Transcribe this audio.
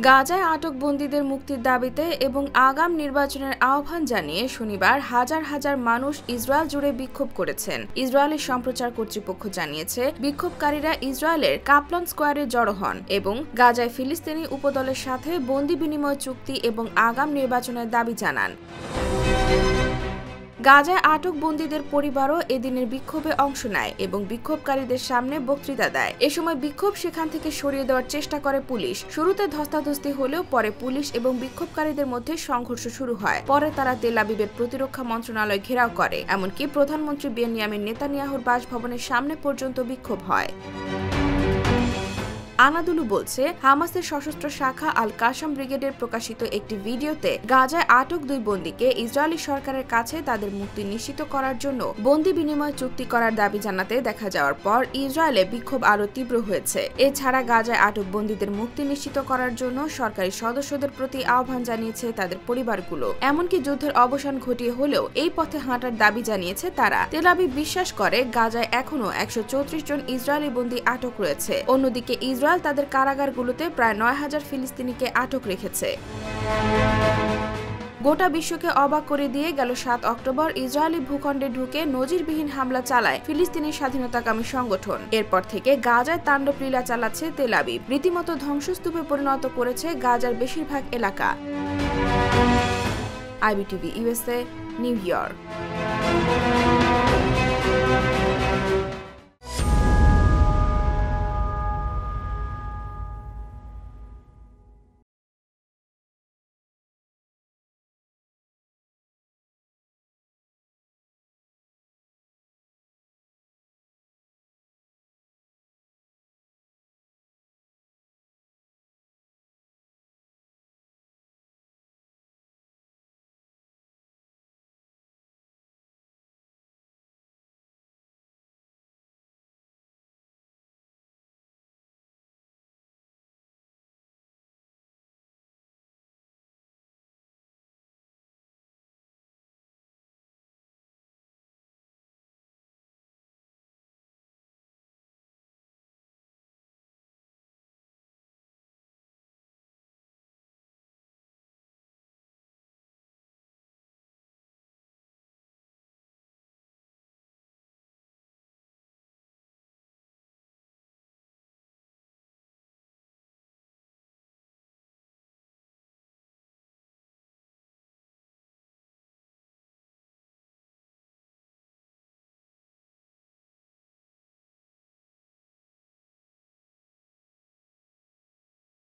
গাজায় আটক বন্দীদের মুক্তির দাবিতে এবং আগাম নির্বাচনের আহ্বান জানিয়ে শনিবার হাজার হাজার মানুষ ইসরায়েল জুড়ে বিক্ষোভ করেছেন। ইসরায়েলের সম্প্রচার কর্তৃপক্ষ জানিয়েছে, বিক্ষোভকারীরা ইসরায়েলের কাপলান স্কোয়ারে জড়ো হন এবং গাজায় ফিলিস্তিনি উপদলের সাথে বন্দী বিনিময় চুক্তি এবং আগাম নির্বাচনের দাবি জানান। গাজায় আটক বন্দীদের পরিবারও এদিনের বিক্ষোভে অংশ নেয় এবং বিক্ষোভকারীদের সামনে বক্তৃতা দেয়। এ সময় বিক্ষোভ সেখান থেকে সরিয়ে দেওয়ার চেষ্টা করে পুলিশ। শুরুতে ধস্তাধস্তি হলেও পরে পুলিশ এবং বিক্ষোভকারীদের মধ্যে সংঘর্ষ শুরু হয়। পরে তারা তেল আবিবের প্রতিরক্ষা মন্ত্রণালয় ঘেরাও করে, এমনকি প্রধানমন্ত্রী বেনিয়ামিন নেতানিয়াহুর বাসভবনের সামনে পর্যন্ত বিক্ষোভ হয়। আনাদুলু বলছে, হামাসের সশস্ত্র শাখা আল কাসাম ব্রিগেডের প্রকাশিত একটি ভিডিওতে গাজায় আটক দুই বন্দীকে ইসরায়েলি সরকারের কাছে তাদের মুক্তি নিশ্চিত করার জন্য বন্দী বিনিময় চুক্তি করার দাবি জানাতে দেখা যাওয়ার পর ইসরায়েলে বিক্ষোভ আরও তীব্র হয়েছে। এছাড়া গাজায় আটক বন্দীদের মুক্তি নিশ্চিত করার জন্য সরকারি সদস্যদের প্রতি আহ্বান জানিয়েছে তাদের পরিবারগুলো। এমনকি যুদ্ধের অবসান ঘটিয়ে হলেও এই পথে হাঁটার দাবি জানিয়েছে তারা। তেল আবিব বিশ্বাস করে, গাজায় এখনও 134 জন ইসরায়েলি বন্দী আটক রয়েছে। অন্যদিকে ইসরায়েল তাদের কারাগারগুলোতে প্রায় 9000 ফিলিস্তিনিকে আটক রেখেছে। গোটা বিশ্বকে অবাক করে দিয়ে গেল 7 অক্টোবর ইসরায়েলি ভূখণ্ডে ঢুকে নজিরবিহীন হামলা চালায় ফিলিস্তিনি স্বাধীনতাকামী সংগঠন। এরপর থেকে গাজায় তাণ্ডব লীলা চালাচ্ছে তেল আবিব। রীতিমতো ধ্বংসস্তূপে পরিণত করেছে গাজার বেশিরভাগ এলাকা। IBTV USA, new York.